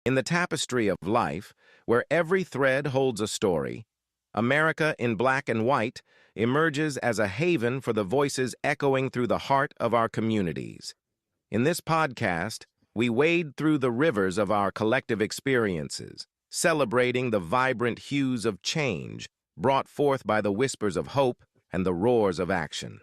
In the tapestry of life, where every thread holds a story, America in Black and White emerges as a haven for the voices echoing through the heart of our communities. In this podcast, we wade through the rivers of our collective experiences, celebrating the vibrant hues of change brought forth by the whispers of hope and the roars of action.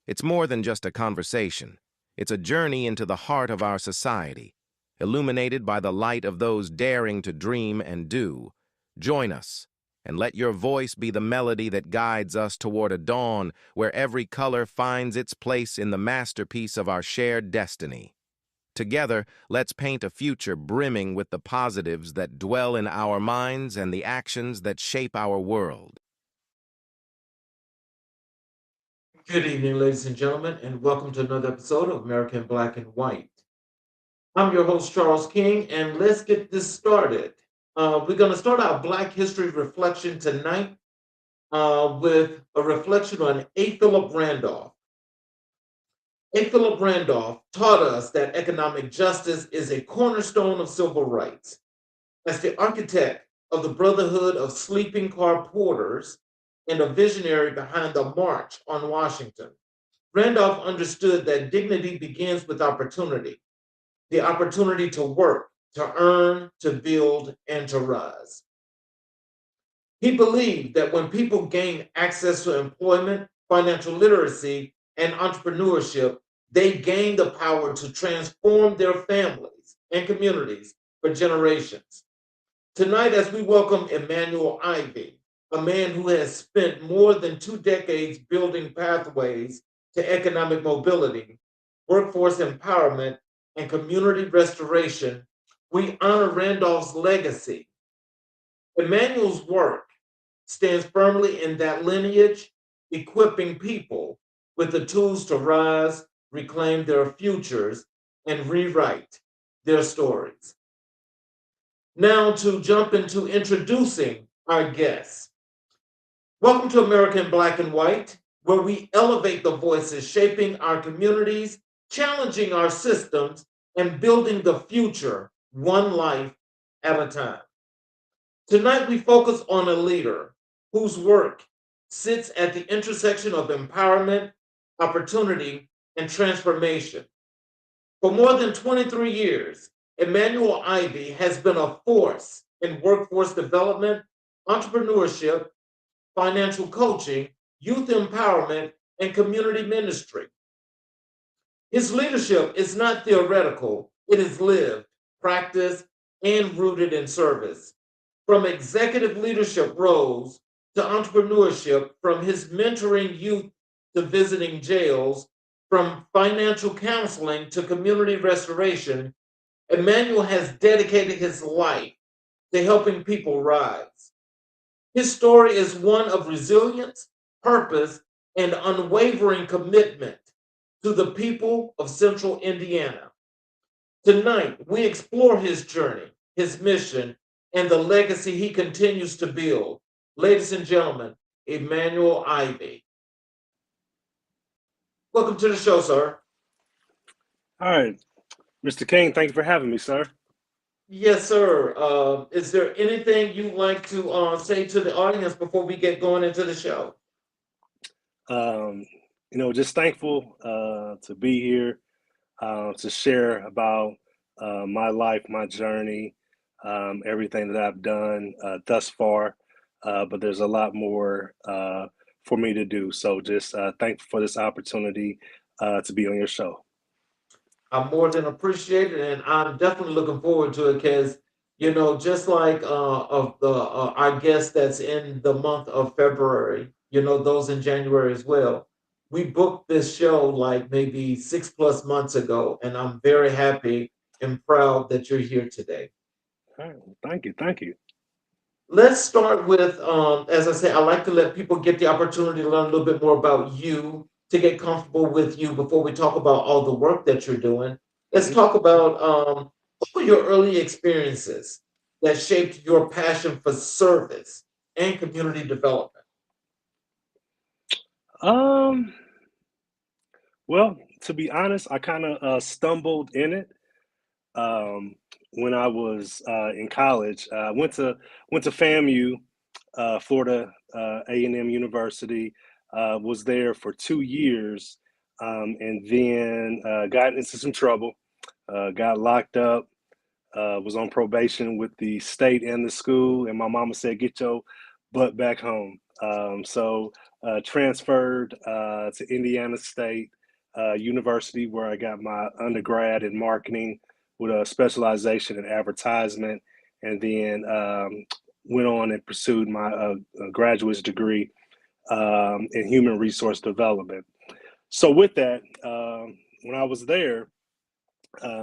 It's more than just a conversation. It's a journey into the heart of our society, illuminated by the light of those daring to dream and do. Join us, and let your voice be the melody that guides us toward a dawn where every color finds its place in the masterpiece of our shared destiny. Together, let's paint a future brimming with the positives that dwell in our minds and the actions that shape our world. Good evening, ladies and gentlemen, and welcome to another episode of American Black and White. I'm your host, Charles King, and let's get this started. We're going to start our Black History reflection tonight with a reflection on A. Philip Randolph. A. Philip Randolph taught us that economic justice is a cornerstone of civil rights. As the architect of the Brotherhood of Sleeping Car Porters and a visionary behind the March on Washington, Randolph understood that dignity begins with opportunity, the opportunity to work, to earn, to build, and to rise. He believed that when people gain access to employment, financial literacy, and entrepreneurship, they gain the power to transform their families and communities for generations. Tonight, as we welcome Immanuel Ivey, a man who has spent more than 2 decades building pathways to economic mobility, workforce empowerment, and community restoration, we honor Randolph's legacy. Emmanuel's work stands firmly in that lineage, equipping people with the tools to rise, reclaim their futures, and rewrite their stories. Now, to jump into introducing our guests. Welcome to American Black and White, where we elevate the voices shaping our communities, challenging our systems, and building the future one life at a time. Tonight, we focus on a leader whose work sits at the intersection of empowerment, opportunity, and transformation. For more than 23 years, Emmanuel Ivey has been a force in workforce development, entrepreneurship, financial coaching, youth empowerment, and community ministry. His leadership is not theoretical, it is lived, practiced, and rooted in service. From executive leadership roles to entrepreneurship, from his mentoring youth to visiting jails, from financial counseling to community restoration, Emmanuel has dedicated his life to helping people rise. His story is one of resilience, purpose, and unwavering commitment to the people of Central Indiana. Tonight, we explore his journey, his mission, and the legacy he continues to build. Ladies and gentlemen, Emmanuel Ivey. Welcome to the show, sir. All right, Mr. King, thank you for having me, sir. Yes, sir. Is there anything you'd like to say to the audience before we get going into the show? Um, just thankful to be here to share about my life, my journey, everything that I've done thus far. But there's a lot more for me to do. So just thankful for this opportunity to be on your show. I more than appreciate it, and I'm definitely looking forward to it because, just like of the our guest that's in the month of February, those in January as well. We booked this show like maybe 6+ months ago, and I'm very happy and proud that you're here today. All right, well, thank you, thank you. Let's start with, as I say, I like to let people get the opportunity to learn a little bit more about you, to get comfortable with you before we talk about all the work that you're doing. Let's Mhm. talk about what were your early experiences that shaped your passion for service and community development. Um, well, to be honest, I kind of stumbled in it. when I was in college. Went to FAMU, Florida A&M University. Was there for 2 years, and then got into some trouble. Got locked up. Was on probation with the state and the school, and my mama said, "Get your butt back home." So transferred to Indiana State University, where I got my undergrad in marketing with a specialization in advertisement, and then went on and pursued my graduate's degree in human resource development. So with that, when I was there,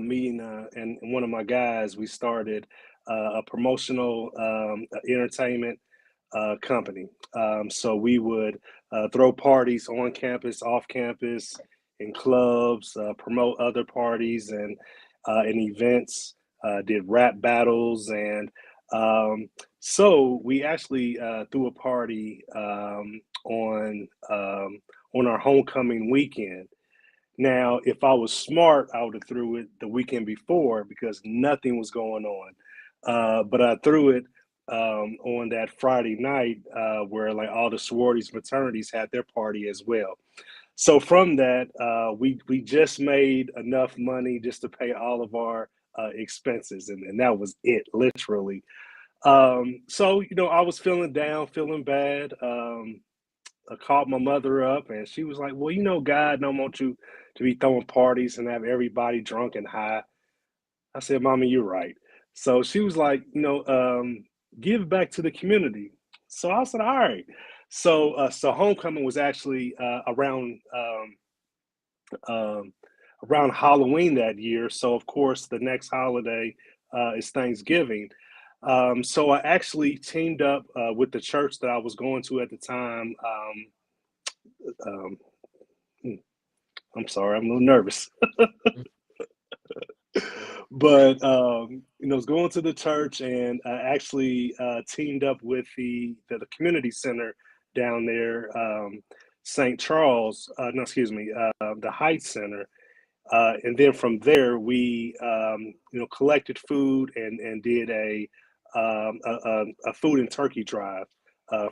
me and one of my guys, we started a promotional entertainment company. So we would throw parties on campus, off campus, in clubs, promote other parties and events. Did rap battles, and so we actually threw a party on our homecoming weekend. Now, if I was smart, I would have threw it the weekend before because nothing was going on. But I threw it on that Friday night where like all the sororities, fraternities had their party as well. So from that, we just made enough money just to pay all of our expenses, and that was it, literally. So I was feeling down, feeling bad. I called my mother up, and she was like, "Well, God don't want you to be throwing parties and have everybody drunk and high." I said, "Mommy, you're right." So she was like, "Give back to the community." So I said, "All right." So homecoming was actually um, around Halloween that year. So of course, the next holiday is Thanksgiving. So I actually teamed up with the church that I was going to at the time. Um, hmm, I'm sorry, I'm a little nervous. But I was going to the church, and I actually teamed up with the community center down there, St. Charles. No, excuse me, the Heights Center. And then from there, we collected food and did a food and turkey drive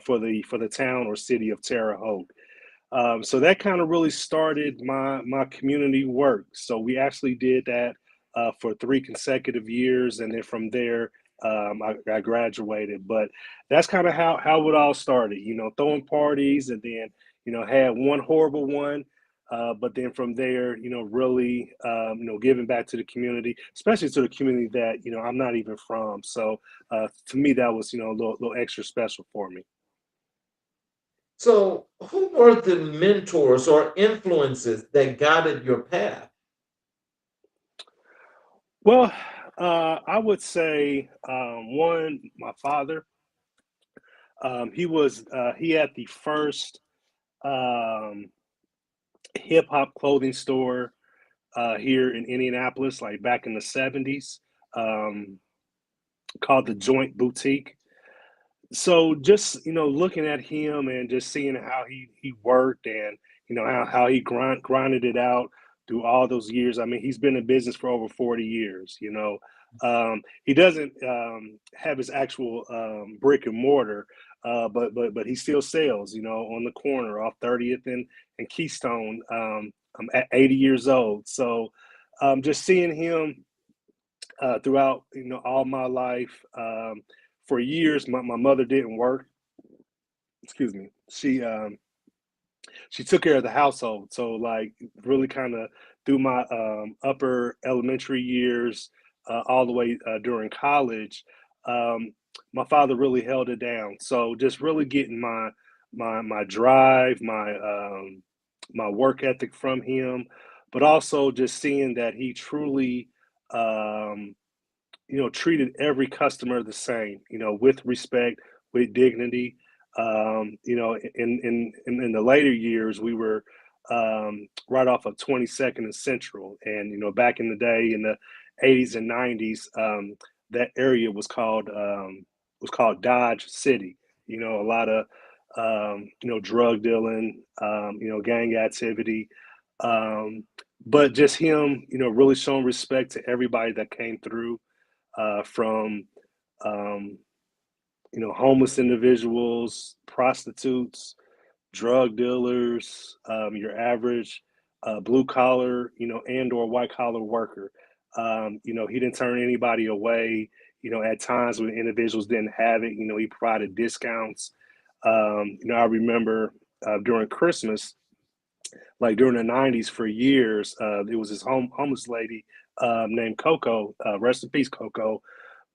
for the town or city of Terre Haute. So that kind of really started my community work. So we actually did that for 3 consecutive years, and then from there, I graduated. But that's kind of how it all started. Throwing parties, and then had one horrible one. But then from there, really, giving back to the community, especially to the community that I'm not even from. So to me, that was a little extra special for me. So, who were the mentors or influences that guided your path? Well, I would say one, my father. He had the first um, hip hop clothing store here in Indianapolis, like back in the '70s, um, called the Joint Boutique. So just looking at him and just seeing how he worked, and how he grinded it out through all those years. I mean, he's been in business for over 40 years. He doesn't have his actual brick and mortar, but he still sells, on the corner off 30th and Keystone, at 80 years old. So just seeing him throughout all my life. For years, my mother didn't work. Excuse me. She took care of the household. So like really kind of through my upper elementary years, all the way during college, um, my father really held it down. So just really getting my drive, my work ethic from him, but also just seeing that he truly um, treated every customer the same, with respect, with dignity. In the later years, we were right off of 22nd and Central, and back in the day in the '80s and '90s, that area was called Dodge City. A lot of drug dealing, gang activity. Um, but just him, really showing respect to everybody that came through, from um, homeless individuals, prostitutes, drug dealers, your average blue collar, and or white collar worker. He didn't turn anybody away. At times when individuals didn't have it, he provided discounts. I remember during Christmas, like during the '90s, for years, it was this homeless lady named Coco. Rest in peace, Coco.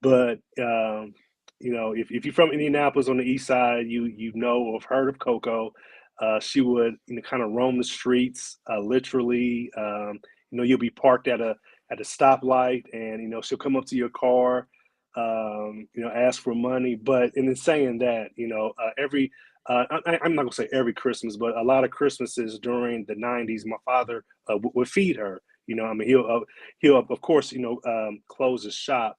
But if you're from Indianapolis on the east side, you know or have heard of Coco. She would kind of roam the streets, literally. You'll be parked at a stoplight, and she'll come up to your car, ask for money. But in saying that, every I'm not gonna say every Christmas, but a lot of Christmases during the '90s, my father would feed her. I mean, he'll of course close his shop,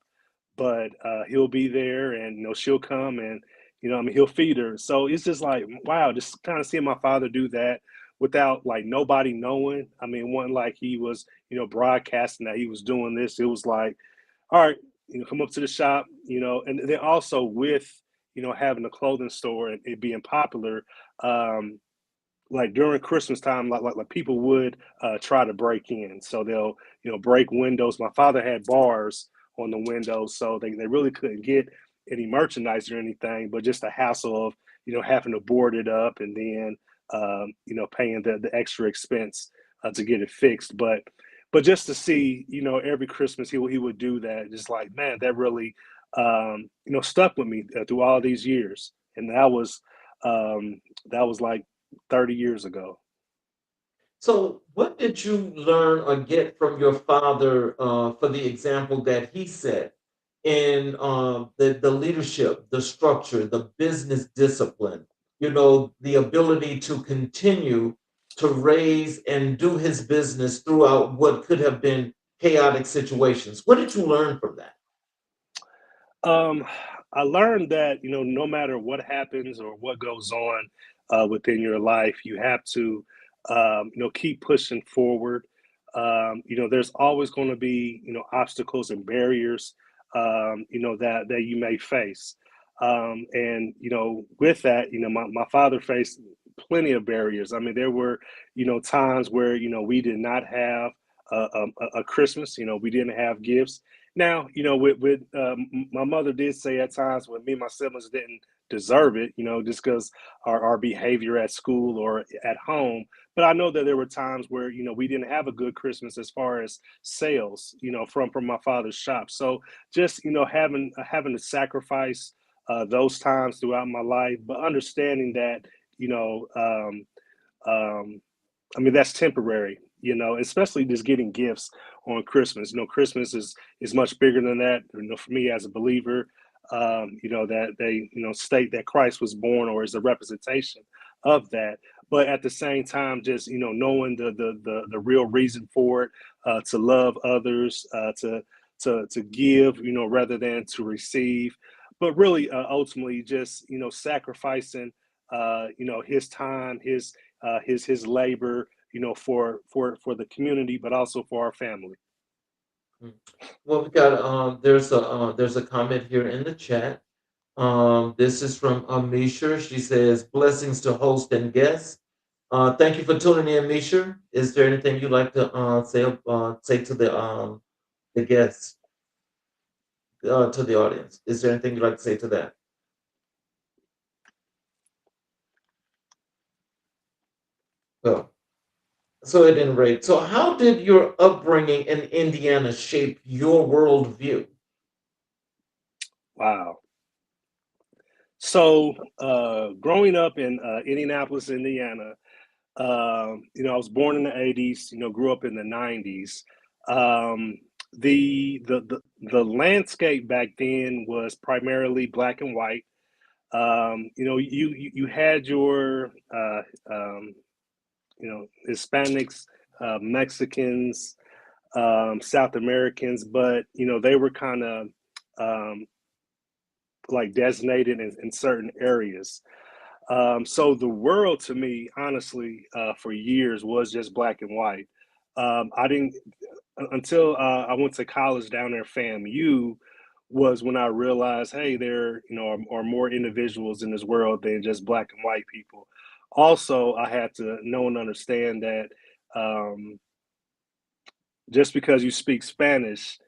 but he'll be there, and she'll come, and I mean, he'll feed her. So it's just like, wow, just kind of seeing my father do that without like nobody knowing. I mean, one, like he was broadcasting that he was doing this. It was like, all right, come up to the shop, and then also with having a clothing store and it being popular. um like during Christmas time, like people would try to break in. So they'll, break windows. My father had bars on the windows, so they really couldn't get any merchandise or anything, but just the hassle of, having to board it up, and then, paying the extra expense to get it fixed. But just to see, every Christmas he would do that, just like, man, that really, stuck with me through all these years. And that was like 30 years ago. So, what did you learn or get from your father for the example that he set in the leadership, the structure, the business discipline, the ability to continue to raise and do his business throughout what could have been chaotic situations? What did you learn from that? Um, I learned that, no matter what happens or what goes on within your life, you have to, keep pushing forward. There's always going to be, obstacles and barriers, that you may face. And, with that, my father faced plenty of barriers. I mean, there were, times where, we did not have a Christmas, we didn't have gifts. Now, my mother did say at times when me and my siblings didn't deserve it, just because our behavior at school or at home. But I know that there were times where, we didn't have a good Christmas as far as sales, from my father's shop. So just, having to sacrifice those times throughout my life, but understanding that, you know, um, um, I mean, that's temporary, especially just getting gifts on Christmas. Christmas is much bigger than that. For me as a believer, that they, state that Christ was born or is a representation of that. But at the same time, just knowing the real reason for it, to love others, to give, rather than to receive. But really, ultimately, just sacrificing, his time, his labor, for the community, but also for our family. Mm. Well, we got there's a comment here in the chat. This is from Misha. She says, "Blessings to host and guests. Thank you for tuning in, Misha. Is there anything you'd like to say to the guests, to the audience? Is there anything you'd like to say to that?" Oh, so at any rate, so how did your upbringing in Indiana shape your worldview? Wow. So, growing up in Indianapolis, Indiana, I was born in the '80s. Grew up in the '90s. Um, the landscape back then was primarily black and white. You had your Hispanics, Mexicans, South Americans, but they were kind of um, like designated in certain areas. So the world to me, honestly, for years was just black and white. I didn't until I went to college down there, FAMU, was when I realized, hey, there are more individuals in this world than just black and white people. Also, I had to know and understand that um, just because you speak Spanish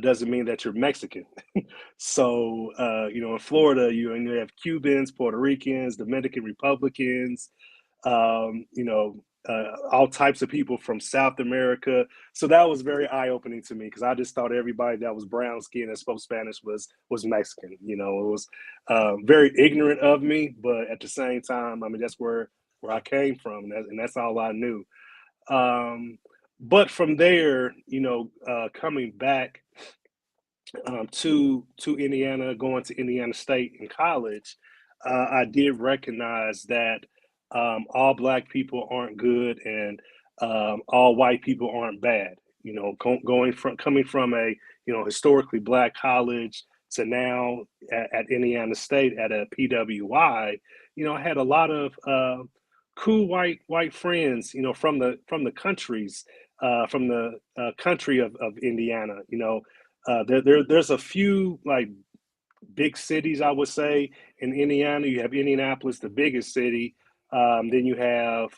doesn't mean that you're Mexican. So, in Florida, you have Cubans, Puerto Ricans, Dominican Republicans, all types of people from South America. So that was very eye opening to me because I just thought everybody that was brown skinned and spoke Spanish was Mexican. It was very ignorant of me, but at the same time, I mean that's where I came from, and that's all I knew. Um, but from there, coming back to Indiana, going to Indiana State in college, I did recognize that all black people aren't good and all white people aren't bad. Going from coming from a historically black college to now at Indiana State at a PWI, I had a lot of cool white friends, from the countries, from the country of Indiana. There's a few like big cities, I would say, in Indiana. You have Indianapolis, the biggest city. Then you have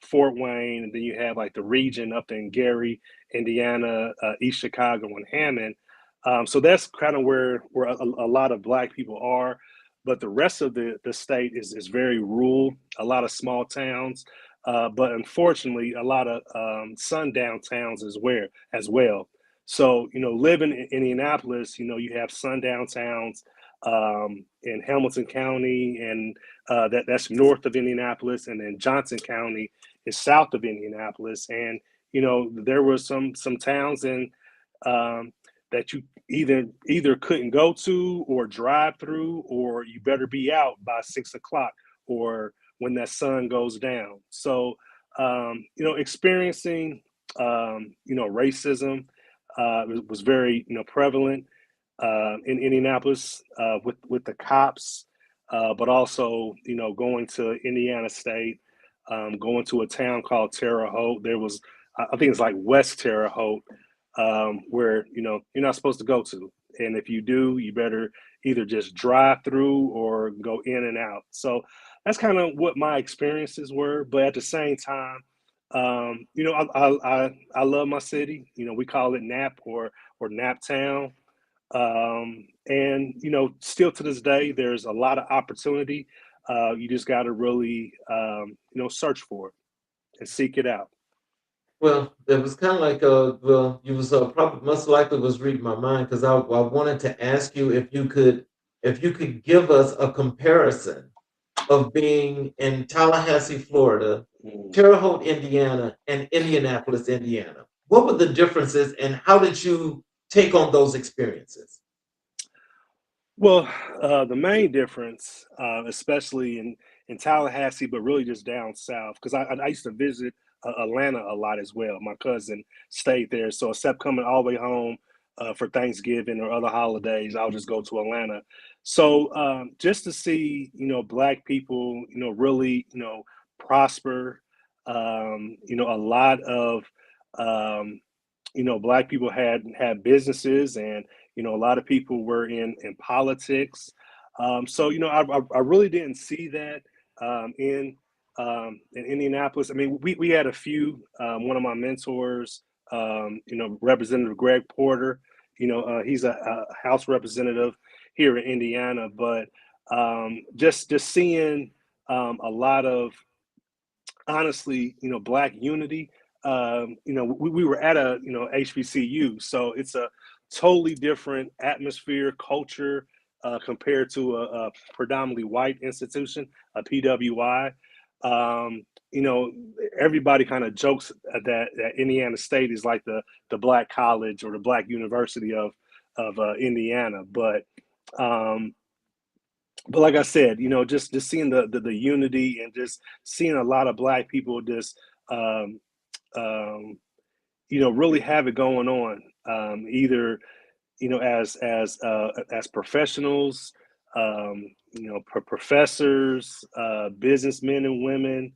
Fort Wayne, and then you have like the region up in Gary, Indiana, East Chicago, and Hammond. So that's kind of where a lot of black people are. But the rest of the state is very rural, a lot of small towns, but unfortunately, a lot of sundown towns as well. So, living in Indianapolis, you have sundown towns in Hamilton County, and that's north of Indianapolis, and then Johnson County is south of Indianapolis. And there were some towns in um, that you either couldn't go to or drive through, or you better be out by 6 o'clock or when that sun goes down. So, experiencing racism was very prevalent in Indianapolis with the cops, but also going to Indiana State, going to a town called Terre Haute. There was I think it's like West Terre Haute, where you're not supposed to go to, and if you do, you better either just drive through or go in and out. So that's kind of what my experiences were. But at the same time, I love my city. We call it Nap or Nap Town. And still to this day, there's a lot of opportunity. You just got to really, search for it and seek it out. Well, it was kind of like well, you was probably most likely was reading my mind because I wanted to ask you if you could give us a comparison of being in Tallahassee, Florida, Mm. Terre Haute, Indiana, and Indianapolis, Indiana. What were the differences, and how did you take on those experiences? Well, the main difference, especially in Tallahassee, but really just down south, because I used to visit Atlanta a lot as well. My cousin stayed there, so except coming all the way home for Thanksgiving or other holidays, I'll just go to Atlanta. So just to see, black people, really, prosper. A lot of um, black people had businesses, and a lot of people were in politics. So I really didn't see that in Indianapolis. I mean, we had a few. One of my mentors, Representative Greg Porter. He's a House representative here in Indiana, but just seeing a lot of honestly, black unity. We were at a HBCU, so it's a totally different atmosphere, culture compared to a predominantly white institution, a PWI. Um, you know, everybody kind of jokes that Indiana State is like the black college or the black university of Indiana, um, but like I said, just seeing the unity and just seeing a lot of black people just um, um, really have it going on. Either as professionals, professors, businessmen and women,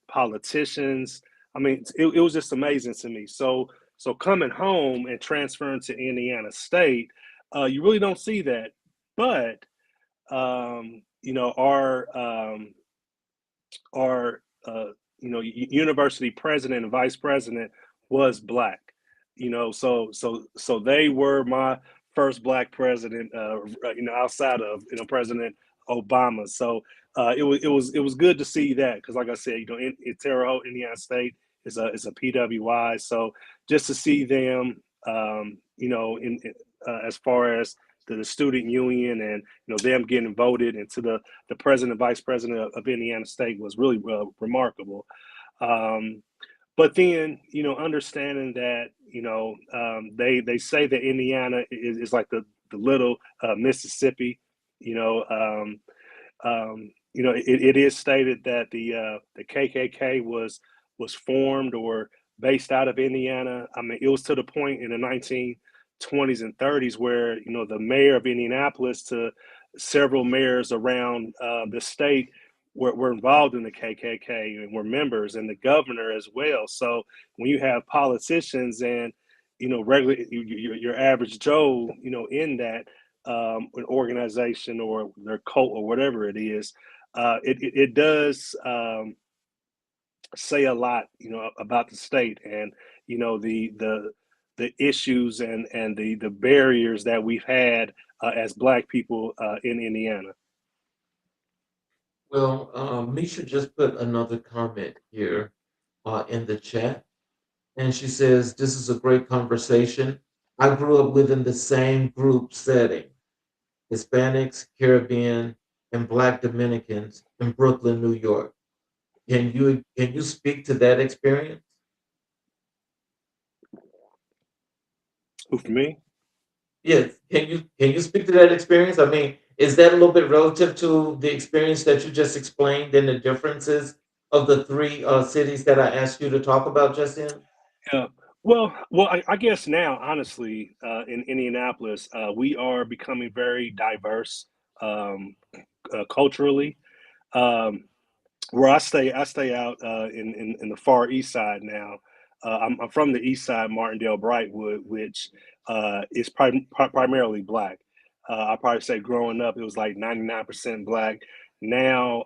politicians. I mean, it was just amazing to me. So coming home and transferring to Indiana State, you really don't see that. But you know, our university president and vice president was black. You know, so they were my first black president. Outside of President Obama. So it was good to see that because, like I said, in Terre Haute, Indiana State is a PWI. So just to see them, as far as the student union and them getting voted into the president, vice president of Indiana State was really remarkable. Um, but then, understanding that, they say that Indiana is like the little Mississippi, you know, it is stated that the KKK was formed or based out of Indiana. I mean, it was to the point in the 1920s and 30s where the mayor of Indianapolis to several mayors around the state were involved in the KKK and were members, and the governor as well. So when you have politicians and regular your average Joe, in that an organization or their cult or whatever it is, it does say a lot, about the state and the issues and the barriers that we've had as Black people in Indiana. Well, Misha just put another comment here in the chat, and she says, "This is a great conversation. I grew up within the same group setting, Hispanics, Caribbean, and Black Dominicans in Brooklyn, New York. Can you speak to that experience?" Who for me? Yes. Can you speak to that experience? I mean, is that a little bit relative to the experience that you just explained and the differences of the three cities that I asked you to talk about just in? Yeah. Well, I guess now, honestly, in Indianapolis, we are becoming very diverse culturally. Um, where I stay out in the far east side now. I'm from the east side, Martindale, Brightwood, which is primarily black. I probably say growing up, it was like 99% black. Now,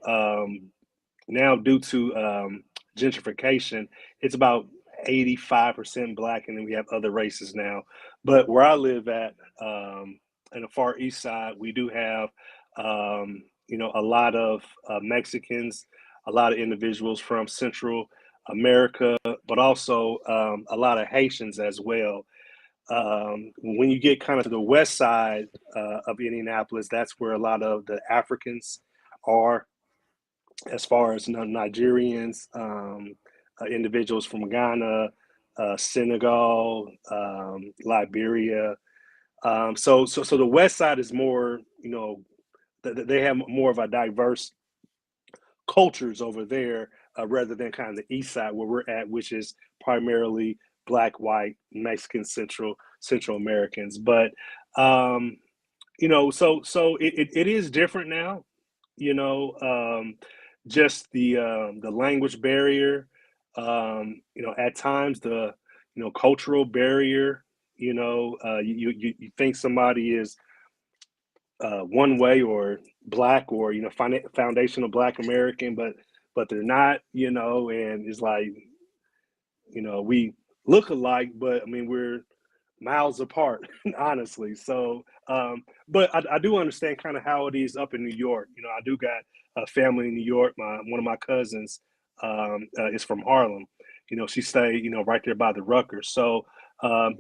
now due to gentrification, it's about 85% black, and then we have other races now. But where I live at, in the far east side, we do have a lot of Mexicans, a lot of individuals from Central America, but also a lot of Haitians as well. When you get kind of to the west side of Indianapolis, that's where a lot of the Africans are, as far as Nigerians, individuals from Ghana, Senegal, Liberia. So the West Side is more, they have more of a diverse cultures over there, rather than kind of the East Side where we're at, which is primarily Black, White, Mexican, Central Americans. But so it is different now, you know, just the language barrier, at times the cultural barrier. You think somebody is one way or black or foundational Black American, but they're not, and it's like we look alike, but I mean we're miles apart, honestly. So, but I do understand kind of how it is up in New York. I do got a family in New York. One of my cousins is from Harlem. She stayed, right there by the Rutgers. So, I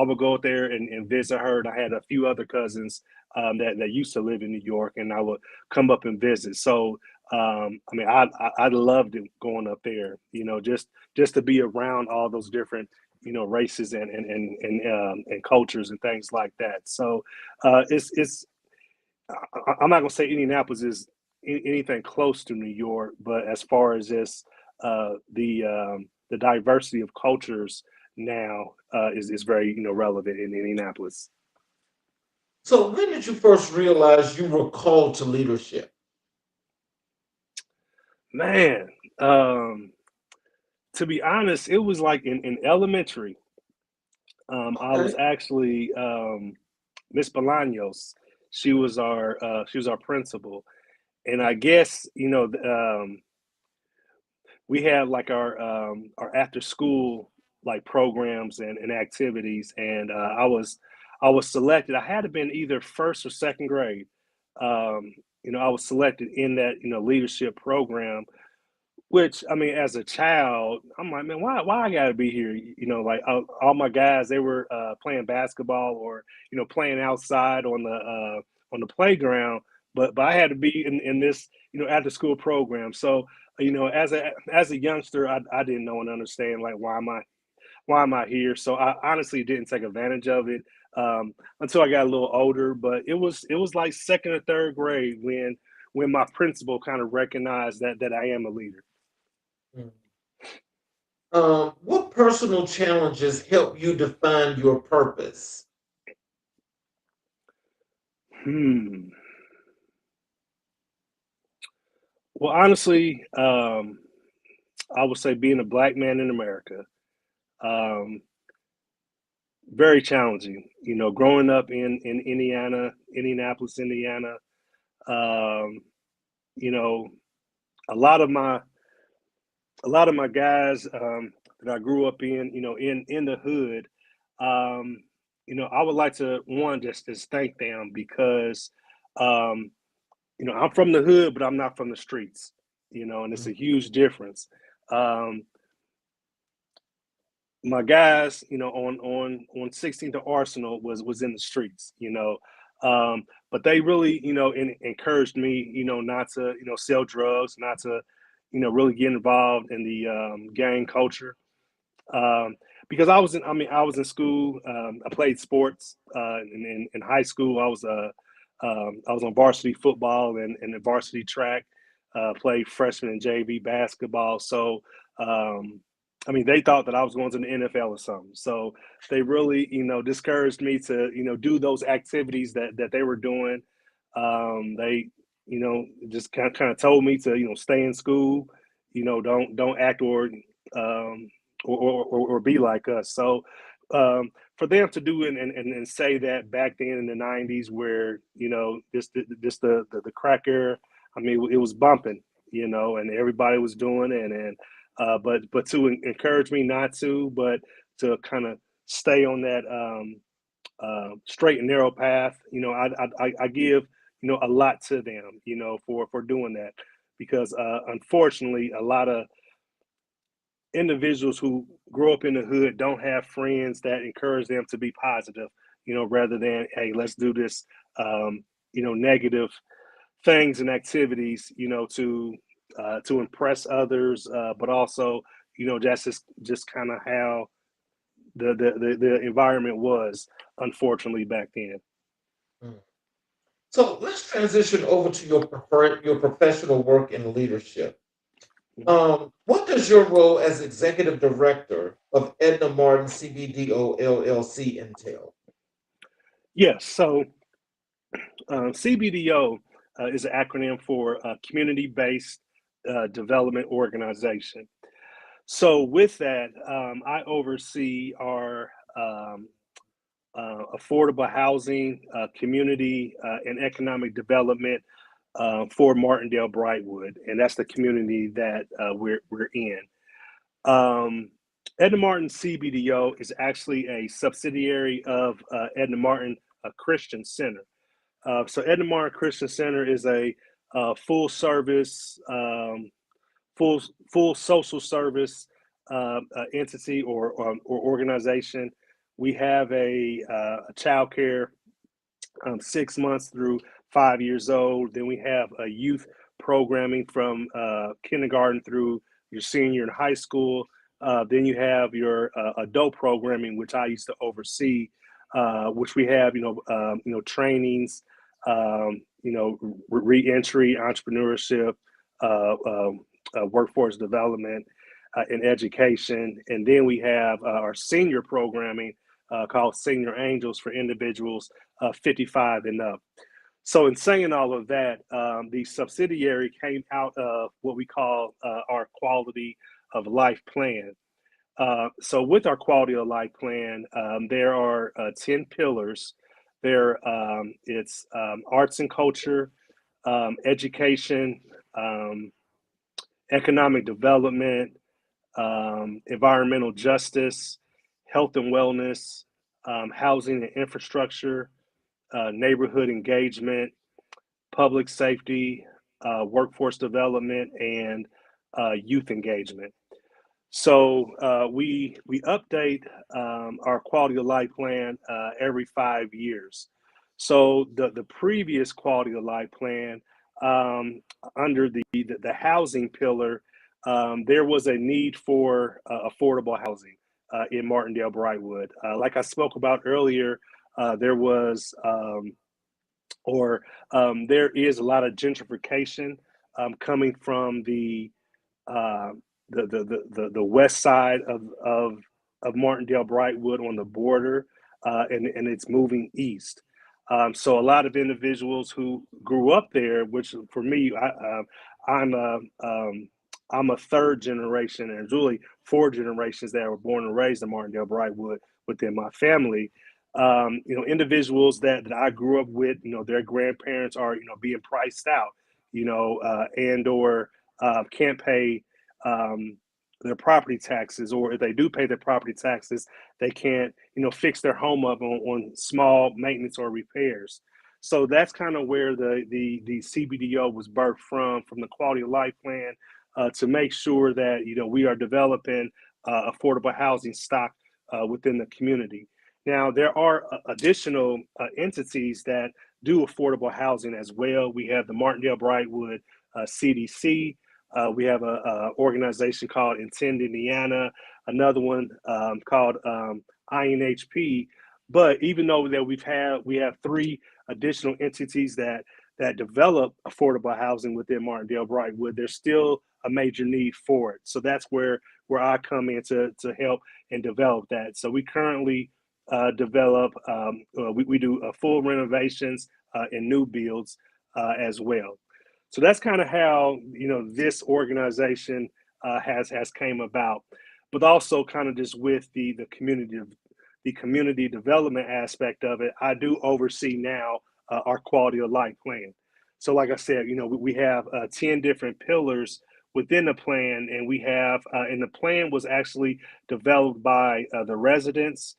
would go out there and visit her. And I had a few other cousins that used to live in New York, and I would come up and visit. So, I mean, I loved it going up there. Just to be around all those different races and cultures and things like that. So it's I'm not gonna say Indianapolis is anything close to New York, but as far as this the diversity of cultures now is very relevant in Indianapolis. So when did you first realize you were called to leadership? Man, um, To be honest, it was like in elementary. I was Okay. actually Miss Bolaños. She was our principal, and I guess we had like our after school like programs and activities, and I was selected. I had to been either first or second grade. Um, I was selected in that leadership program, which, I mean, as a child, I'm like, man, why I gotta be here? Like all my guys, they were playing basketball or playing outside on the playground, but I had to be in this after school program. So as a youngster, I didn't know and understand like why am I here? So I honestly didn't take advantage of it until I got a little older. But it was like second or third grade when my principal kind of recognized that I am a leader. Mm. What personal challenges help you define your purpose? Hmm. Well, honestly, I would say being a black man in America, um, very challenging. Growing up in Indianapolis, Indiana, um, you know, a lot of my a lot of my guys that I grew up in the hood, um, I would like to one just thank them because um, I'm from the hood, but I'm not from the streets. And it's Mm. a huge difference. Um, my guys, on 16th to Arsenal was in the streets, but they really, encouraged me, not to, sell drugs, not to, really get involved in the gang culture. Um, because I was in school. I played sports in high school. I was on varsity football and the varsity track. Played freshman and JV basketball. So they thought that I was going to the NFL or something. So they really, discouraged me to, do those activities that they were doing. They, just kind of told me to, stay in school. Don't act um, or be like us. So for them to do it and say that back then in the '90s, where the crack era, I mean, it was bumping, and everybody was doing it, and but to encourage me not to, but to kind of stay on that straight and narrow path, I give a lot to them, for doing that, because unfortunately, a lot of individuals who grow up in the hood don't have friends that encourage them to be positive, rather than, hey, let's do this, negative things and activities, to impress others, but also, just kind of how the environment was, unfortunately, back then. Mm. So let's transition over to your professional work in leadership. What does your role as executive director of Edna Martin CBDO LLC entail? Yes. So CBDO is an acronym for Community Based Development Organization. So with that, I oversee our affordable housing, community, and economic development for Martindale Brightwood, and that's the community that we're in. Um, Edna Martin CBDO is actually a subsidiary of Edna Martin Christian Center. So Edna Martin Christian Center is a full service, full full social service entity or organization. We have a child care 6 months through 5 years old. Then we have a youth programming from kindergarten through your senior in high school. Then you have your adult programming, which I used to oversee, which we have, trainings, reentry, entrepreneurship, workforce development, and education. And then we have our senior programming called Senior Angels for individuals 55 and up. So, in saying all of that, the subsidiary came out of what we call our quality life plan. So with our quality of life plan, there are 10 pillars. It's arts and culture, education, um, economic development, environmental justice, health and wellness, housing and infrastructure, neighborhood engagement, public safety, workforce development, and youth engagement. So we update our quality of life plan every 5 years. So the previous quality of life plan um, under the housing pillar, there was a need for affordable housing in Martindale Brightwood. Like I spoke about earlier, there was or there is a lot of gentrification coming from uh, the west side of Martindale Brightwood on the border, and it's moving east. So a lot of individuals who grew up there, which for me, I'm a I'm a third generation, and there's really four generations that were born and raised in Martindale Brightwood within my family. Individuals that I grew up with, their grandparents are, being priced out, and or can't pay um, their property taxes, or if they do pay their property taxes, they can't, fix their home up on small maintenance or repairs. So that's kind of where the CBDO was birthed from the quality of life plan to make sure that we are developing affordable housing stock within the community. Now there are additional entities that do affordable housing as well. We have the Martindale Brightwood CDC. We have a organization called Intend Indiana, another one called INHP. But even though that we have three additional entities that develop affordable housing within Martindale Brightwood, there's still a major need for it. So that's where I come in to help and develop that. So we currently develop we do full renovations and new builds as well. So that's kind of how this organization has came about, but also kind of just with the community development aspect of it. I do oversee now our quality of life plan. So, like I said, we have 10 different pillars within the plan, and we have and the plan was actually developed by the residents,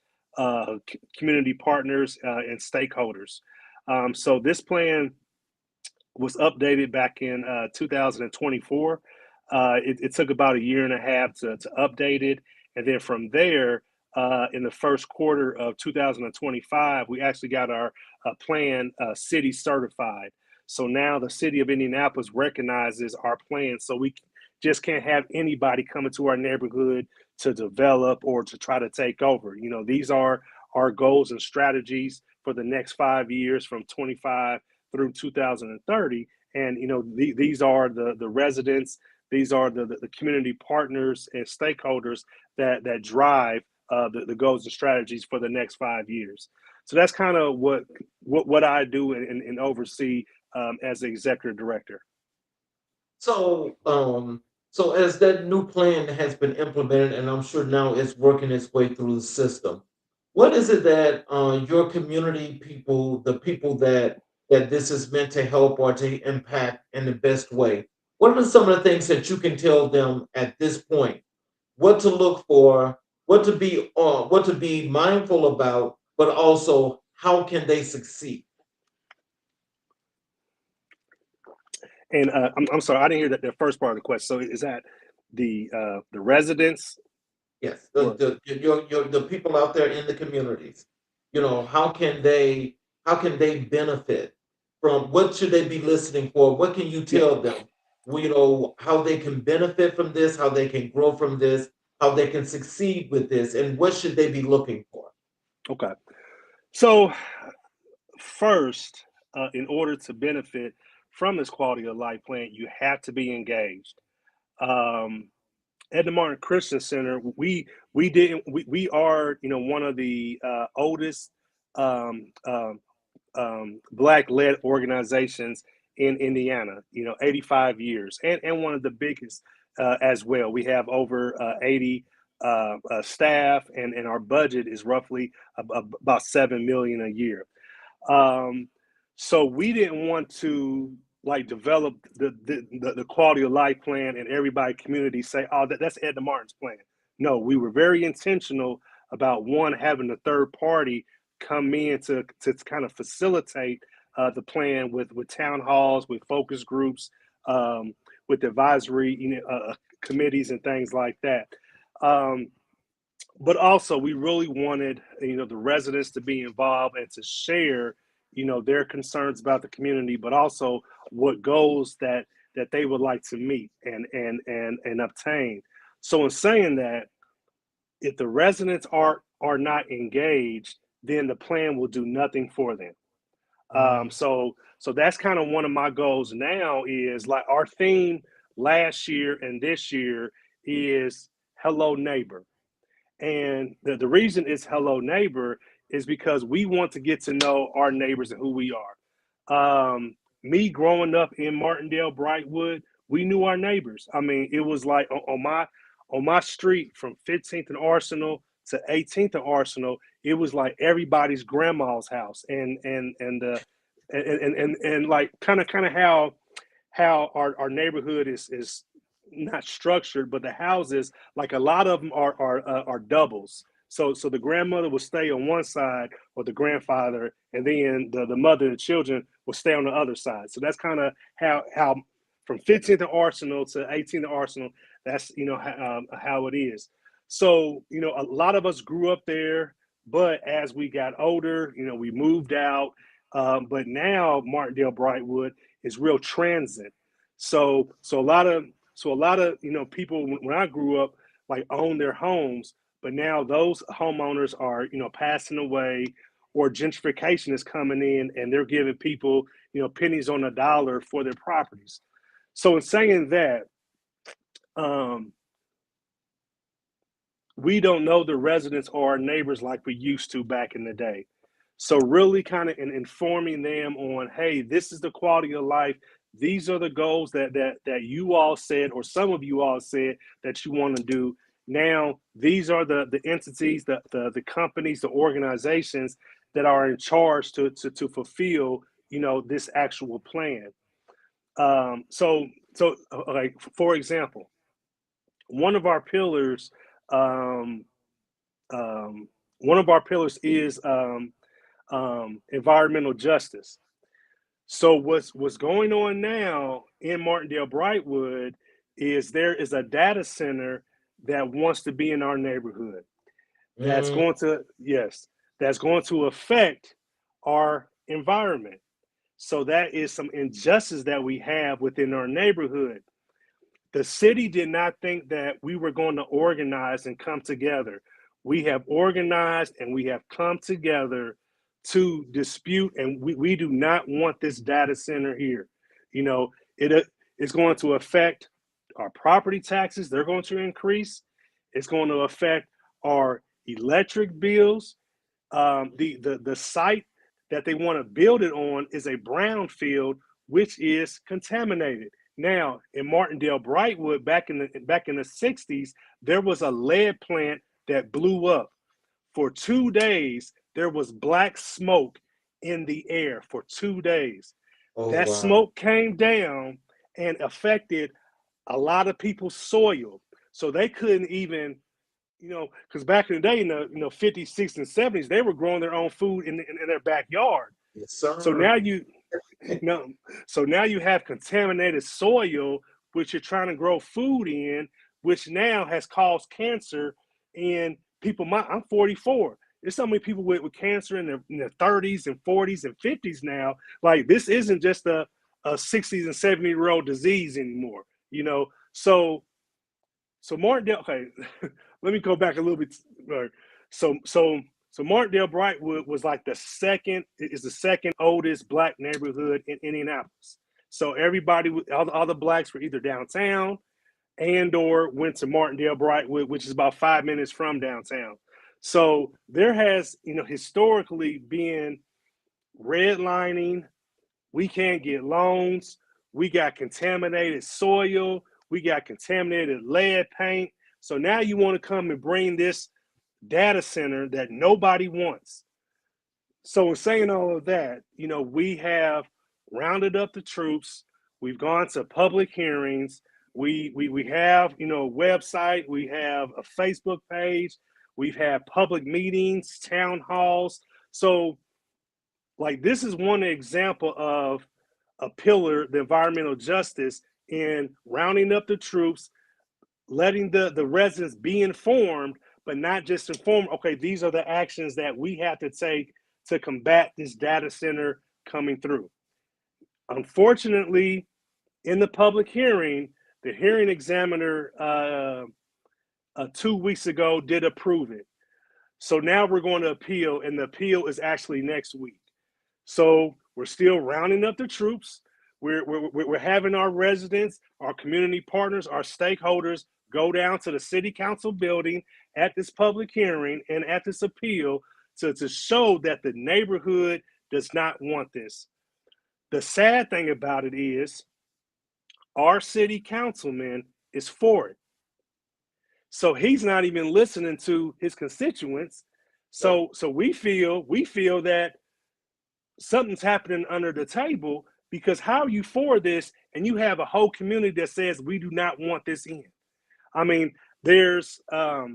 community partners, and stakeholders. So this plan was updated back in 2024. It took about a year and a half to update it. And then from there, in the first quarter of 2025, we actually got our plan city certified. So now the city of Indianapolis recognizes our plan. So we just can't have anybody coming to our neighborhood to develop or to try to take over. These are our goals and strategies for the next 5 years from 25 through 2030. And these are the residents, these are the community partners and stakeholders that drive the goals and strategies for the next 5 years. So that's kind of what I do and oversee as the executive director. So, so as that new plan has been implemented, and I'm sure now it's working its way through the system, what is it that your community people, the people that this is meant to help or to impact in the best way, what are some of the things that you can tell them at this point? What to look for, what to be mindful about, but also how can they succeed? And I'm sorry, I didn't hear the first part of the question. So is that the residents Yes, or the people out there in the communities, how can they benefit from what should they be listening for? What can you yeah, tell them? How they can benefit from this, how they can grow from this, how they can succeed with this, and what should they be looking for? okay. So first, in order to benefit from this quality of life plan, you have to be engaged. Um, at the Martin Christian Center, we are one of the oldest um, um, black led organizations in Indiana. 85 years, and one of the biggest as well. We have over 80 staff, and our budget is roughly about 7 million a year. Um, so we didn't want to like develop the quality of life plan and everybody community say, oh, that's Ed Martin's plan. No, we were very intentional about one, having a third party come in to kind of facilitate the plan with town halls, with focus groups, with advisory committees and things like that. Um, but also we really wanted the residents to be involved and to share their concerns about the community, but also what goals that they would like to meet and obtain. So in saying that, if the residents are not engaged, then the plan will do nothing for them. Mm. So that's kind of one of my goals now, is like our theme last year and this year is hello neighbor. And the reason it's hello neighbor is because we want to get to know our neighbors and who we are. Me growing up in Martindale, Brightwood, we knew our neighbors. I mean, it was like on my street from 15th and Arsenal to 18th and Arsenal, it was like everybody's grandma's house, and like kind of how our neighborhood is not structured, but the houses, like a lot of them are doubles. So the grandmother will stay on one side, or the grandfather, and then the mother and the children will stay on the other side. So that's kind of how from 15th to Arsenal to 18th to Arsenal, that's how it is. So a lot of us grew up there, but as we got older, we moved out. But now Martindale Brightwood is real transit. So a lot of people when I grew up like owned their homes, but now those homeowners are passing away, or gentrification is coming in, and they're giving people pennies on a dollar for their properties. So in saying that, um, we don't know the residents or our neighbors like we used to back in the day. So really kind of informing them on, hey, this is the quality of life. These are the goals that you all said, or some of you all said that you want to do. Now, these are the entities, the companies, the organizations that are in charge to fulfill, this actual plan. So like, for example, one of our pillars, um, one of our pillars is environmental justice. So what's going on now in Martindale Brightwood is there is a data center that wants to be in our neighborhood. That's Mm. going to, yes, that's going to affect our environment. So that is some injustice that we have within our neighborhood. The city did not think that we were going to organize and come together. We have organized and we have come together to dispute, and we do not want this data center here. It is going to affect our property taxes, they're going to increase. It's going to affect our electric bills. The site that they want to build it on is a brownfield, which is contaminated. Now, in Martindale Brightwood, back in the 60s, there was a lead plant that blew up. For 2 days, there was black smoke in the air for 2 days. Oh, That wow. smoke came down and affected a lot of people's soil. So they couldn't even, because back in the day, in the 50s, 60s, and 70s, they were growing their own food in their backyard. Yes, So sir. now you no, so now you have contaminated soil, which you're trying to grow food in, which now has caused cancer in people. I'm 44. There's so many people with cancer in their 30s and 40s and 50s now. Like, this isn't just a 60s and 70-year-old disease anymore. So Martindale. Okay, let me go back a little bit. So so so Martindale Brightwood was like the second oldest black neighborhood in Indianapolis. So everybody, all the blacks were either downtown and/or went to Martindale Brightwood, which is about 5 minutes from downtown. So there has, historically been redlining. We can't get loans. We got contaminated soil. We got contaminated lead paint. So now you want to come and bring this data center that nobody wants. So in saying all of that, we have rounded up the troops. We've gone to public hearings. We have, a website. We have a Facebook page. We've had public meetings, town halls. So, like, this is one example of a pillar, the environmental justice, in rounding up the troops, letting the residents be informed, but not just informed. Okay, these are the actions that we have to take to combat this data center coming through. Unfortunately, in the public hearing, the hearing examiner 2 weeks ago did approve it. So now we're going to appeal, and the appeal is actually next week. So we're still rounding up the troops. We're having our residents, our community partners, our stakeholders go down to the city council building at this public hearing and at this appeal to show that the neighborhood does not want this. The sad thing about it is our city councilman is for it. So he's not even listening to his constituents. So we feel that something's happening under the table, because how are you for this and you have a whole community that says we do not want this in? I mean, there's a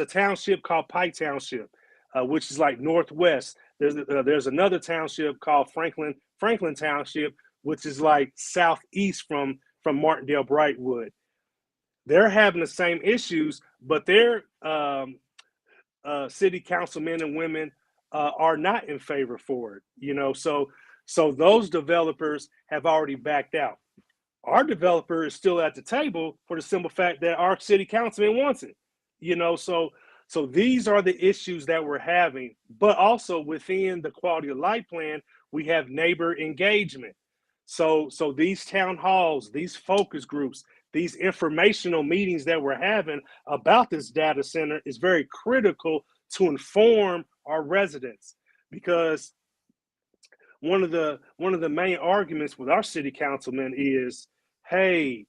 township called Pike Township, which is like northwest. There's another township called Franklin Township, which is like southeast from Martindale Brightwood. They're having the same issues, but their city councilmen and women are not in favor for it. So those developers have already backed out. Our developer is still at the table for the simple fact that our city councilman wants it. So these are the issues that we're having, but also within the quality of life plan, we have neighbor engagement. So these town halls, these focus groups, these informational meetings that we're having about this data center is very critical to inform our residents, because one of the main arguments with our city councilman is, hey,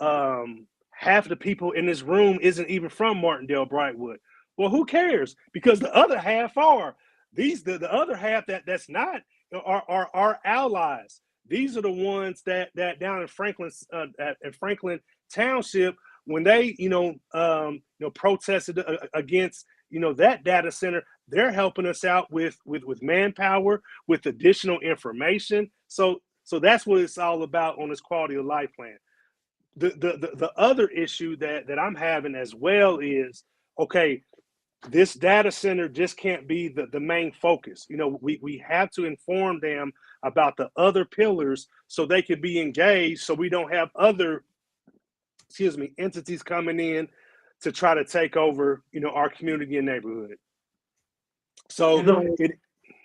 half the people in this room isn't even from Martindale Brightwood. Well, who cares? Because the other half are. The other half that's not are our allies. These are the ones that down in Franklin Township, when they protested against that data center, they're helping us out with manpower, with additional information. So that's what it's all about on this quality of life plan. The other issue that I'm having as well is, okay, this data center just can't be the main focus. We have to inform them about the other pillars so they can be engaged, so we don't have other entities coming in to try to take over our community and neighborhood. So Go ahead.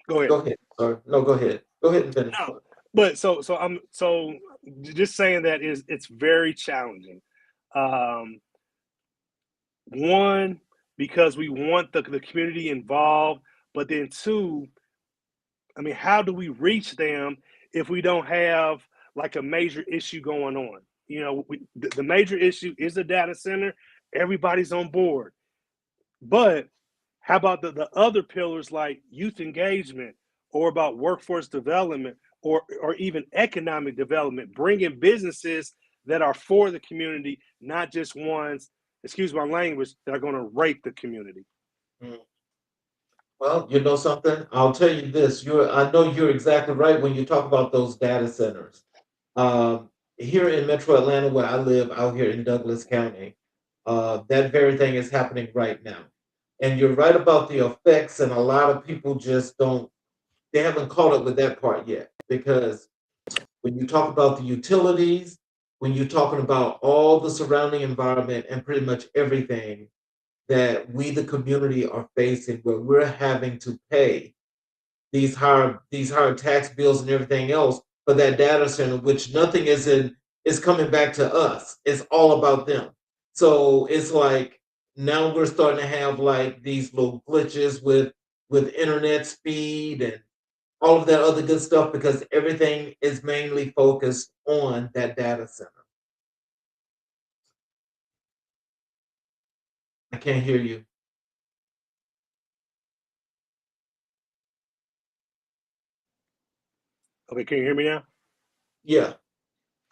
Go ahead. Sorry. No, go ahead. Go ahead and finish. No, but so I'm just saying that it's very challenging. One, because we want the community involved, but then two, I mean, how do we reach them if we don't have like a major issue going on? The major issue is the data center. Everybody's on board. But how about the other pillars like youth engagement, or about workforce development, or even economic development, bringing businesses that are for the community, not just ones, excuse my language, that are going to rape the community? Well, you know something? I'll tell you this. I know you're exactly right when you talk about those data centers. Here in Metro Atlanta, where I live, out here in Douglas County, that very thing is happening right now. And you're right about the effects, and a lot of people just they haven't caught up with that part yet. Because when you talk about the utilities, when you're talking about all the surrounding environment and pretty much everything that we, the community, are facing, where we're having to pay these higher tax bills and everything else for that data center, which nothing is coming back to us. It's all about them. So it's like now we're starting to have like these little glitches with internet speed and all of that other good stuff, because everything is mainly focused on that data center. I can't hear you. Okay, can you hear me now? Yeah.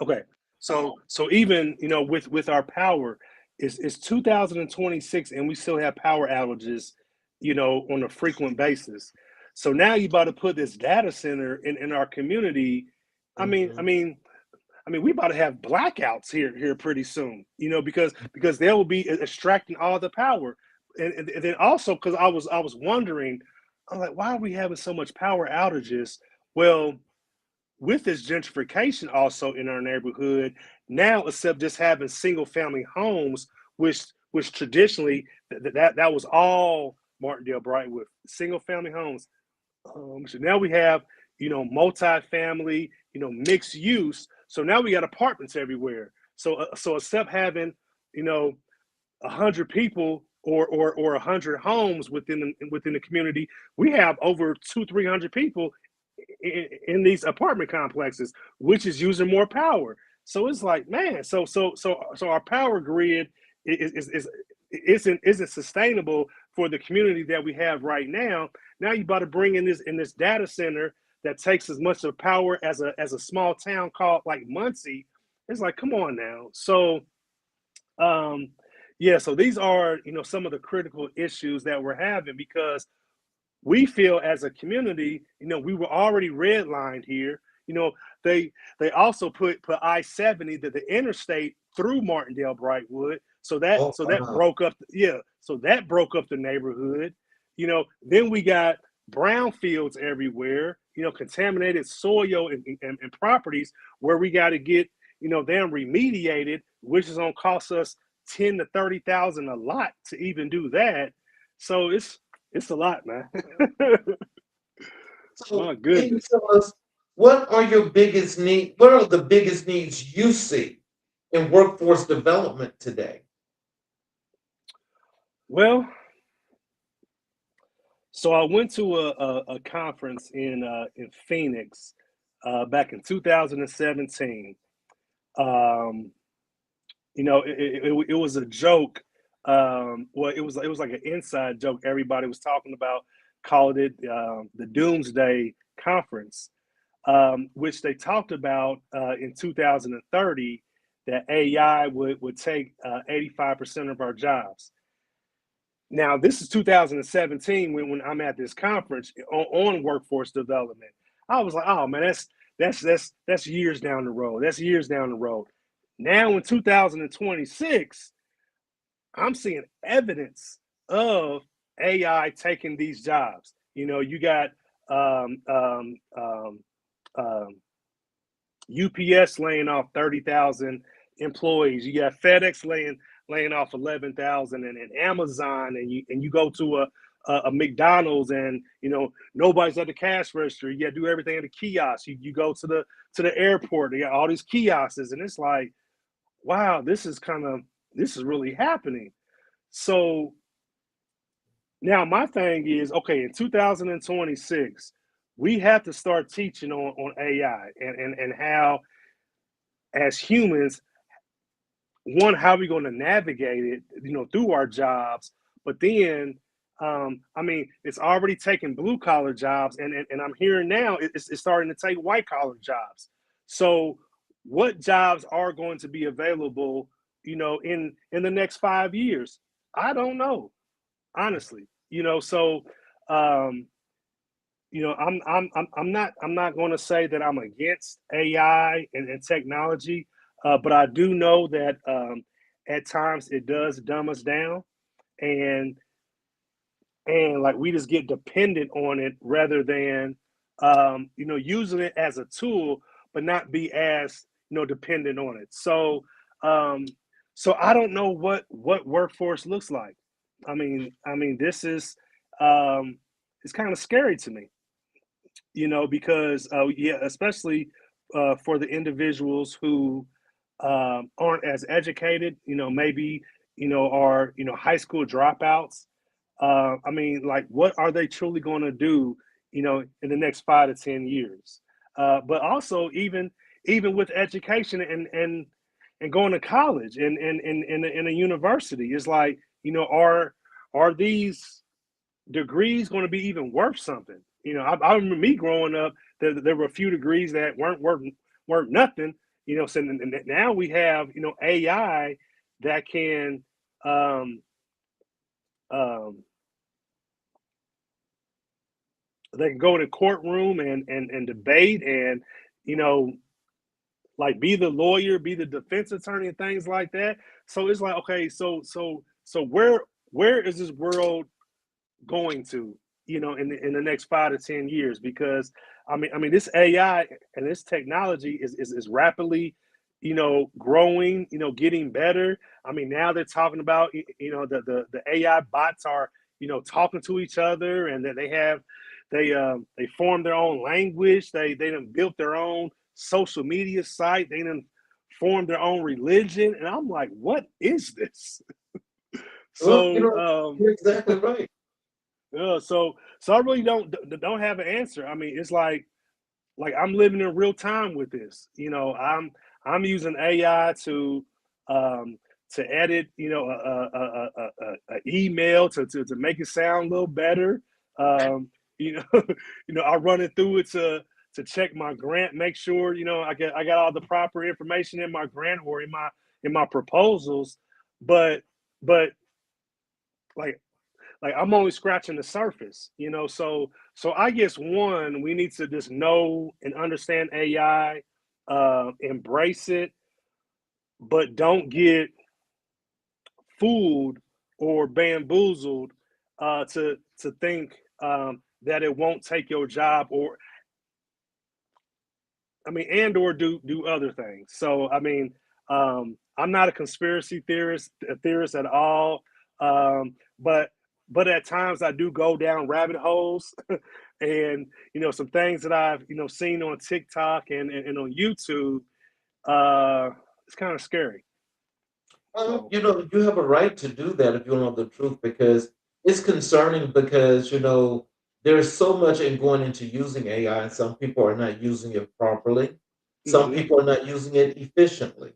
Okay. So even, with our power, it's 2026 and we still have power outages, on a frequent basis. So now you about to put this data center in our community. I mean, I Hmm. mean, we about to have blackouts here pretty soon, because they will be extracting all the power. And then also, because I was wondering, I'm like, why are we having so much power outages? Well, with this gentrification also in our neighborhood, now instead of just having single family homes, which traditionally that was all Martindale Brightwood single family homes. So now we have, multi-family, mixed use. So now we got apartments everywhere. So instead of having, 100 people or 100 homes within the community, we have over 200-300 people in these apartment complexes, which is using more power. So it's like, man, so our power grid is isn't sustainable for the community that we have right now. Now you about to bring in this data center that takes as much of power as a small town called like Muncie. It's like, come on now. So um yeah, so these are, some of the critical issues that we're having, because we feel as a community, we were already redlined here. They also put I-70, the interstate, through Martindale Brightwood. So that Oh, so that wow. broke up, yeah. So that broke up the neighborhood. Then we got brownfields everywhere. Contaminated soil and properties where we got to get, them remediated, which is gonna cost us 10 to 30,000 a lot to even do that. So it's a lot, man. So, My can you goodness. tell us what are your biggest need? What are the biggest needs you see in workforce development today? Well, so I went to a conference in Phoenix back in 2017. Um, it was a joke. Well, it was like an inside joke. Everybody was talking about, called it the Doomsday Conference, which they talked about in 2030 that AI would take 85% of our jobs. Now, this is 2017 when I'm at this conference on workforce development. I was like, oh man, that's years down the road. That's years down the road. Now in 2026, I'm seeing evidence of AI taking these jobs. You got um, um, um, um, UPS laying off 30,000 employees. You got FedEx laying off 11,000, and Amazon, and you go to a McDonald's, and nobody's at the cash register. You got to do everything at the kiosk. You go to the airport. They got all these kiosks, and it's like, wow, this is really happening. So now my thing is, okay, in 2026, we have to start teaching on AI and how, as humans, one, how are we going to navigate it, through our jobs. But then, it's already taking blue collar jobs, and I'm hearing now it's starting to take white collar jobs. So what jobs are going to be available, in the next 5 years? I don't know, honestly. So um, I'm not going to say that I'm against AI and technology, but I do know that at times it does dumb us down, and like we just get dependent on it rather than using it as a tool, but not be as dependent on it. Um, so I don't know what workforce looks like. This is it's kind of scary to me, because yeah, especially for the individuals who aren't as educated, maybe are high school dropouts. Like, what are they truly going to do, in the next 5 to 10 years? But also, even with education and going to college and in a university, it's like, are these degrees going to be even worth something? I remember me growing up, there were a few degrees that weren't nothing. So now we have AI that can um, um, they can go in a courtroom and debate and you know like be the lawyer, be the defense attorney, and things like that. So it's like, okay, so where is this world going to, in the next 5 to 10 years? Because I mean, this AI and this technology is rapidly, growing, getting better. I mean, now they're talking about, the AI bots are, talking to each other, and that they form their own language. They done built their own social media site. They done formed their own religion, and I'm like, what is this? Well, So you're exactly right. so I really don't have an answer. I mean, it's like I'm living in real time with this. I'm using AI um, to edit, a email to make it sound a little better. Um, you know, I run it through it to check my grant, make sure I got all the proper information in my grant or in my proposals. But but like I'm only scratching the surface. So I guess one, we need to just know and understand AI, embrace it, but don't get fooled or bamboozled to think that it won't take your job, or I mean, and or do other things. So I mean, I'm not a conspiracy theorist at all. But at times I do go down rabbit holes, and some things that I've seen on TikTok and on YouTube. It's kind of scary. Well, So. you have a right to do that if you know the truth, because it's concerning, because, there's so much in going into using AI, and some people are not using it properly. Some Hmm. people are not using it efficiently.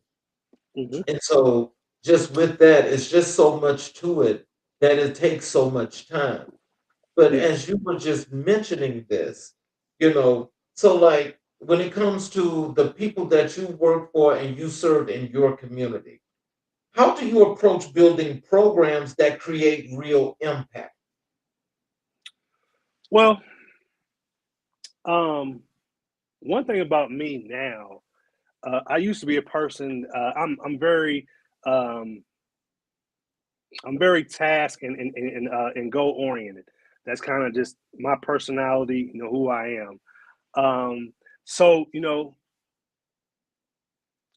Hmm. And so just with that, it's just so much to it that it takes so much time. But as Yes. you were just mentioning this, so like when it comes to the people that you work for and you serve in your community, how do you approach building programs that create real impact? Well, um, one thing about me now, I used to be a person. Um, I'm very task and goal oriented. That's kind of just my personality. Who I am. So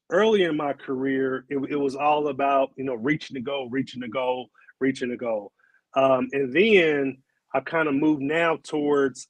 early in my career, it was all about reaching the goal, reaching the goal, reaching the goal, and then I've kind of moved now towards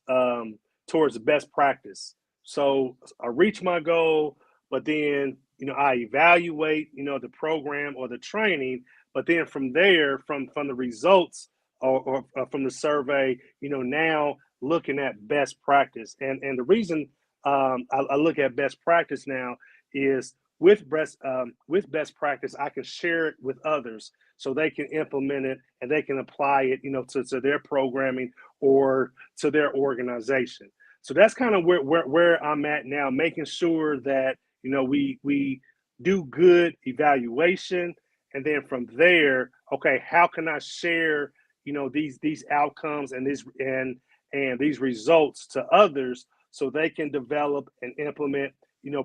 best practice. So I reach my goal, but then I evaluate the program or the training, but then from there, from the results or from the survey, now looking at best practice, and the reason I look at best practice now is with best practice, I can share it with others so they can implement it and they can apply it, to their programming or to their organization. So that's kind of where I'm at now, making sure that we do good evaluation, and then from there, okay, how can I share these outcomes and these results to others so they can develop and implement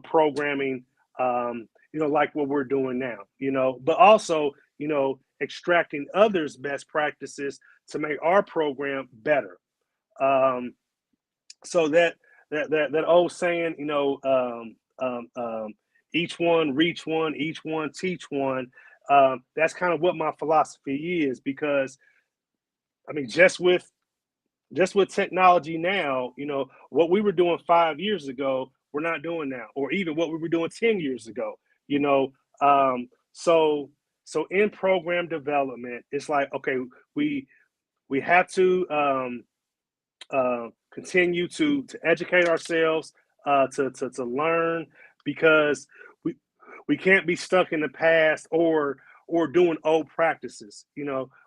programming, like what we're doing now, but also, extracting others' best practices to make our program better. Um, so that old saying, each one reach one, each one teach one. That's kind of what my philosophy is, because I mean, just with technology now, what we were doing 5 years ago, we're not doing now, or even what we were doing 10 years ago, you know. So in program development, it's like, okay, we we have to continue to educate ourselves, to learn, because we we can't be stuck in the past, or or doing old practices.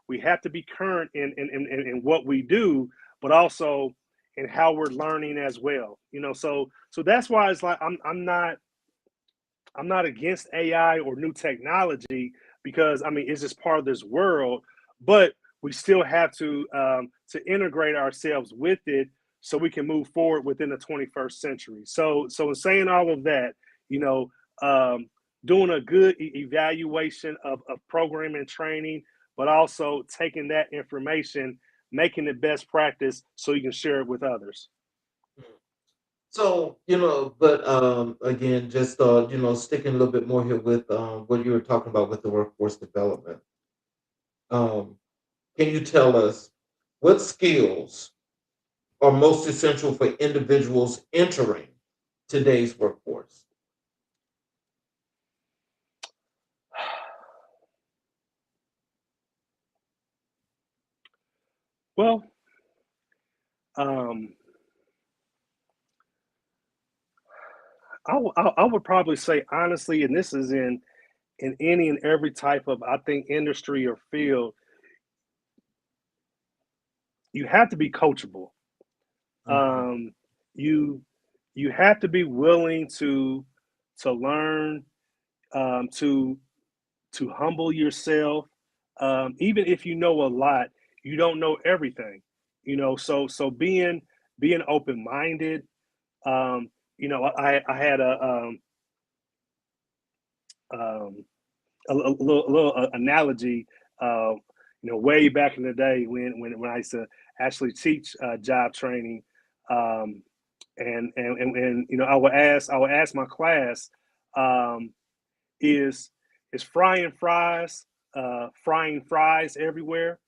We have to be current in what we do, but also in how we're learning as well. So that's why it's like I'm not against AI or new technology, because I mean it's just part of this world, but we still have to integrate ourselves with it so we can move forward within the 21st century. So in saying all of that, you know, um, doing a good evaluation of program and training, but also taking that information, making it best practice so you can share it with others. So, but again, just sticking a little bit more here with what you were talking about with the workforce development. Um, can you tell us what skills are most essential for individuals entering today's workforce? Well, um, I would probably say honestly, and this is in any and every type of, I think, industry or field, you have to be coachable. Hmm. Um, you you have to be willing to learn, to humble yourself. Even if you know a lot, you don't know everything. So being open minded. Um, I had um, a little analogy. Uh, way back in the day when I used to actually teach job training, um, and I would ask my class, um, is frying fries everywhere?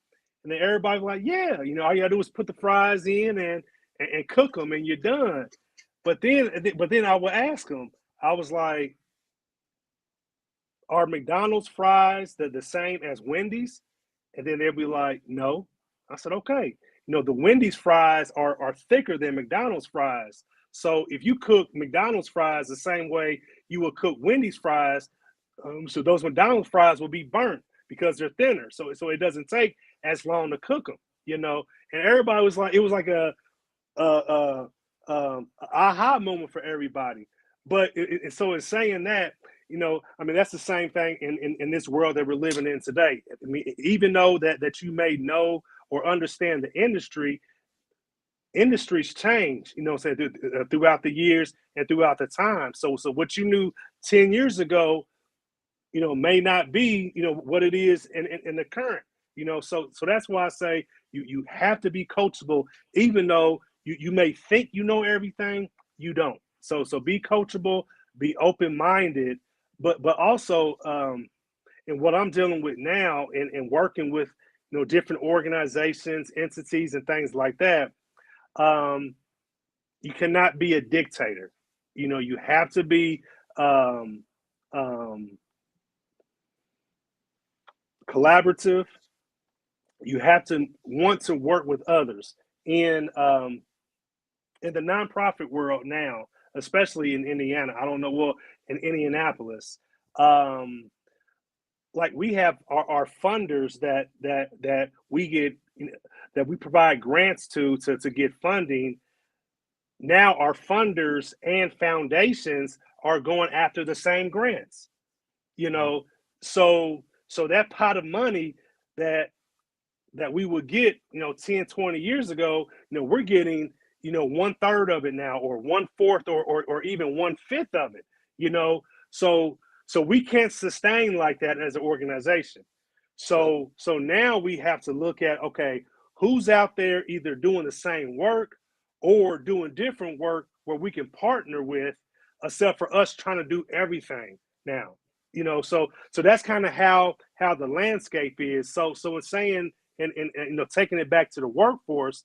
And then everybody was like, yeah, all you gotta do is put the fries in and cook them, and you're done. But then I would ask them, I was like, are McDonald's fries the same as Wendy's? And then they'll be like, no. I said, okay. The Wendy's fries are thicker than McDonald's fries. So if you cook McDonald's fries the same way you would cook Wendy's fries, so those McDonald's fries will be burnt because they're thinner. So it doesn't take as long to cook them. And everybody was like, it was like a aha moment for everybody. But so in saying that, I mean, that's the same thing in this world that we're living in today. I mean, even though that you may know or understand the industries change, throughout the years and throughout the time. So what you knew 10 years ago, may not be, what it is in the current. So that's why I say you have to be coachable, even though you may think you know everything, you don't. So be coachable, be open minded, but also, in what I'm dealing with now and working with different organizations, entities, and things like that. Um, you cannot be a dictator. You have to be um, um, collaborative. You have to want to work with others in the nonprofit world now, especially in Indiana. I don't know, well, in Indianapolis, um, like we have our funders that we get, that we provide grants to get funding. Now our funders and foundations are going after the same grants. You Mhm. know, so that pot of money that we would get, 10, 20 years ago, we're getting, one third of it now, or one fourth, or even one fifth of it, you know. So we can't sustain like that as an organization. So, So now we have to look at, okay, who's out there either doing the same work or doing different work where we can partner with, except for us trying to do everything now. So that's kind of how the landscape is. So it's saying, and taking it back to the workforce,